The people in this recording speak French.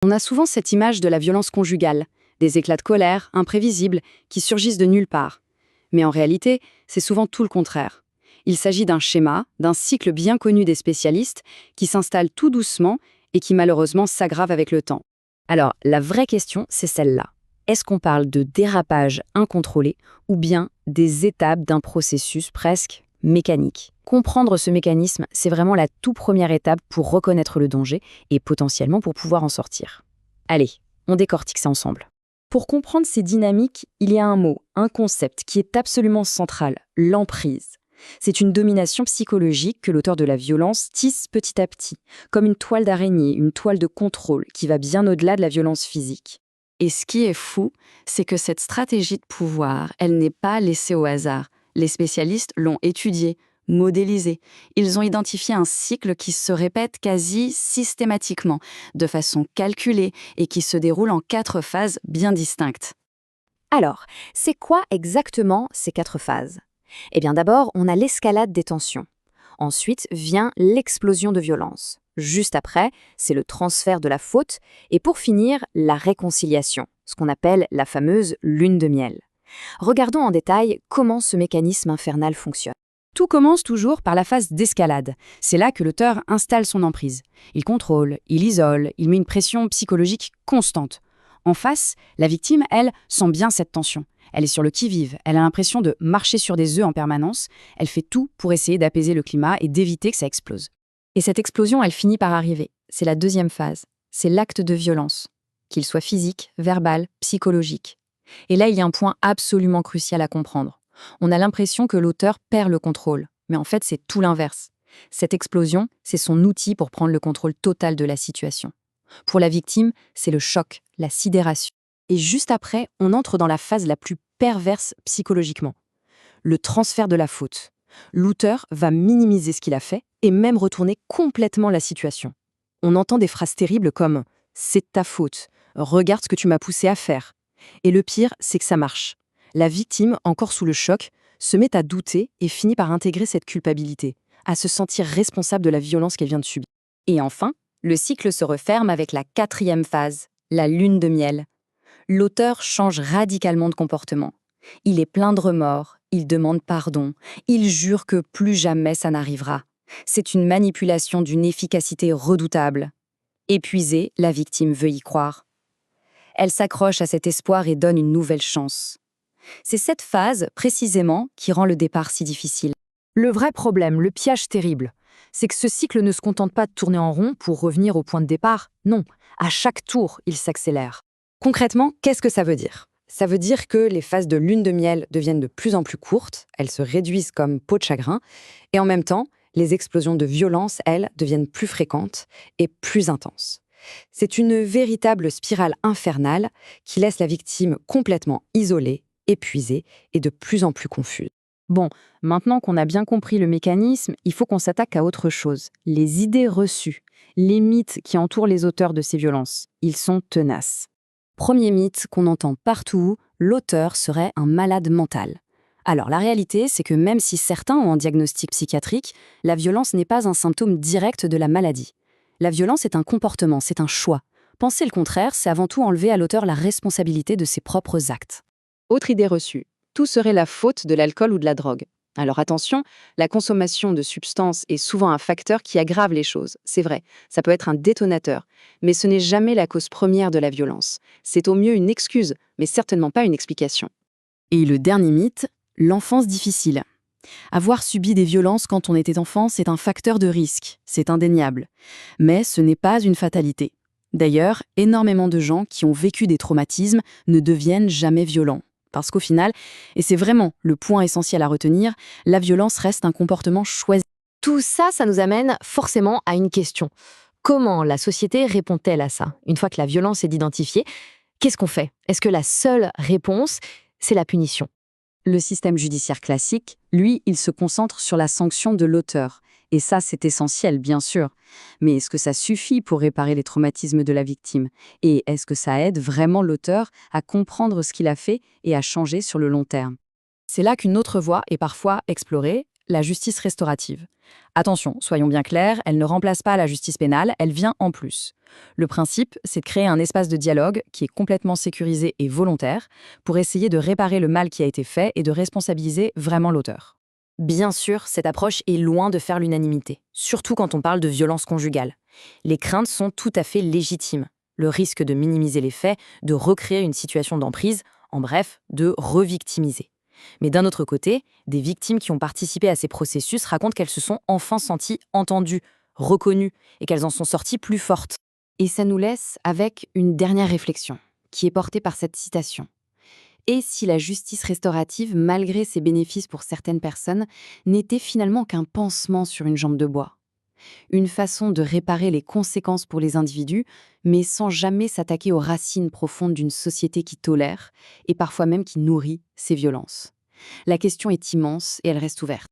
On a souvent cette image de la violence conjugale, des éclats de colère, imprévisibles, qui surgissent de nulle part. Mais en réalité, c'est souvent tout le contraire. Il s'agit d'un schéma, d'un cycle bien connu des spécialistes, qui s'installe tout doucement et qui malheureusement s'aggrave avec le temps. Alors, la vraie question, c'est celle-là. Est-ce qu'on parle de dérapage incontrôlé ou bien des étapes d'un processus presque mécanique? Comprendre ce mécanisme, c'est vraiment la toute première étape pour reconnaître le danger et potentiellement pour pouvoir en sortir. Allez, on décortique ça ensemble. Pour comprendre ces dynamiques, il y a un mot, un concept qui est absolument central, l'emprise. C'est une domination psychologique que l'auteur de la violence tisse petit à petit, comme une toile d'araignée, une toile de contrôle qui va bien au-delà de la violence physique. Et ce qui est fou, c'est que cette stratégie de pouvoir, elle n'est pas laissée au hasard. Les spécialistes l'ont étudiée, modélisée. Ils ont identifié un cycle qui se répète quasi systématiquement, de façon calculée et qui se déroule en 4 phases bien distinctes. Alors, c'est quoi exactement ces 4 phases? Eh bien d'abord, on a l'escalade des tensions. Ensuite vient l'explosion de violence. Juste après, c'est le transfert de la faute. Et pour finir, la réconciliation, ce qu'on appelle la fameuse lune de miel. Regardons en détail comment ce mécanisme infernal fonctionne. Tout commence toujours par la phase d'escalade. C'est là que l'auteur installe son emprise. Il contrôle, il isole, il met une pression psychologique constante. En face, la victime, elle, sent bien cette tension. Elle est sur le qui-vive, elle a l'impression de marcher sur des œufs en permanence, elle fait tout pour essayer d'apaiser le climat et d'éviter que ça explose. Et cette explosion, elle finit par arriver. C'est la deuxième phase. C'est l'acte de violence, qu'il soit physique, verbal, psychologique. Et là, il y a un point absolument crucial à comprendre. On a l'impression que l'auteur perd le contrôle, mais en fait, c'est tout l'inverse. Cette explosion, c'est son outil pour prendre le contrôle total de la situation. Pour la victime, c'est le choc, la sidération. Et juste après, on entre dans la phase la plus perverse psychologiquement. Le transfert de la faute. L'auteur va minimiser ce qu'il a fait et même retourner complètement la situation. On entend des phrases terribles comme « c'est de ta faute »,« regarde ce que tu m'as poussé à faire ». Et le pire, c'est que ça marche. La victime, encore sous le choc, se met à douter et finit par intégrer cette culpabilité, à se sentir responsable de la violence qu'elle vient de subir. Et enfin, le cycle se referme avec la 4e phase, la lune de miel. L'auteur change radicalement de comportement. Il est plein de remords, il demande pardon, il jure que plus jamais ça n'arrivera. C'est une manipulation d'une efficacité redoutable. Épuisée, la victime veut y croire. Elle s'accroche à cet espoir et donne une nouvelle chance. C'est cette phase, précisément, qui rend le départ si difficile. Le vrai problème, le piège terrible, c'est que ce cycle ne se contente pas de tourner en rond pour revenir au point de départ. Non, à chaque tour, il s'accélère. Concrètement, qu'est-ce que ça veut dire? Ça veut dire que les phases de lune de miel deviennent de plus en plus courtes, elles se réduisent comme peau de chagrin, et en même temps, les explosions de violence, elles, deviennent plus fréquentes et plus intenses. C'est une véritable spirale infernale qui laisse la victime complètement isolée, épuisée et de plus en plus confuse. Bon, maintenant qu'on a bien compris le mécanisme, il faut qu'on s'attaque à autre chose. Les idées reçues, les mythes qui entourent les auteurs de ces violences. Ils sont tenaces. Premier mythe qu'on entend partout, l'auteur serait un malade mental. Alors la réalité, c'est que même si certains ont un diagnostic psychiatrique, la violence n'est pas un symptôme direct de la maladie. La violence est un comportement, c'est un choix. Penser le contraire, c'est avant tout enlever à l'auteur la responsabilité de ses propres actes. Autre idée reçue, tout serait la faute de l'alcool ou de la drogue. Alors attention, la consommation de substances est souvent un facteur qui aggrave les choses, c'est vrai, ça peut être un détonateur, mais ce n'est jamais la cause première de la violence. C'est au mieux une excuse, mais certainement pas une explication. Et le dernier mythe, l'enfance difficile. Avoir subi des violences quand on était enfant, c'est un facteur de risque, c'est indéniable. Mais ce n'est pas une fatalité. D'ailleurs, énormément de gens qui ont vécu des traumatismes ne deviennent jamais violents. Parce qu'au final, et c'est vraiment le point essentiel à retenir, la violence reste un comportement choisi. Tout ça, ça nous amène forcément à une question. Comment la société répond-elle à ça? Une fois que la violence est identifiée, qu'est-ce qu'on fait? Est-ce que la seule réponse, c'est la punition? Le système judiciaire classique, lui, il se concentre sur la sanction de l'auteur. Et ça, c'est essentiel, bien sûr. Mais est-ce que ça suffit pour réparer les traumatismes de la victime? Et est-ce que ça aide vraiment l'auteur à comprendre ce qu'il a fait et à changer sur le long terme? C'est là qu'une autre voie est parfois explorée, la justice restaurative. Attention, soyons bien clairs, elle ne remplace pas la justice pénale, elle vient en plus. Le principe, c'est de créer un espace de dialogue qui est complètement sécurisé et volontaire pour essayer de réparer le mal qui a été fait et de responsabiliser vraiment l'auteur. Bien sûr, cette approche est loin de faire l'unanimité, surtout quand on parle de violence conjugale. Les craintes sont tout à fait légitimes. Le risque de minimiser les faits, de recréer une situation d'emprise, en bref, de revictimiser. Mais d'un autre côté, des victimes qui ont participé à ces processus racontent qu'elles se sont enfin senties entendues, reconnues, et qu'elles en sont sorties plus fortes. Et ça nous laisse avec une dernière réflexion, qui est portée par cette citation. Et si la justice restaurative, malgré ses bénéfices pour certaines personnes, n'était finalement qu'un pansement sur une jambe de bois? Une façon de réparer les conséquences pour les individus, mais sans jamais s'attaquer aux racines profondes d'une société qui tolère, et parfois même qui nourrit ces violences. La question est immense et elle reste ouverte.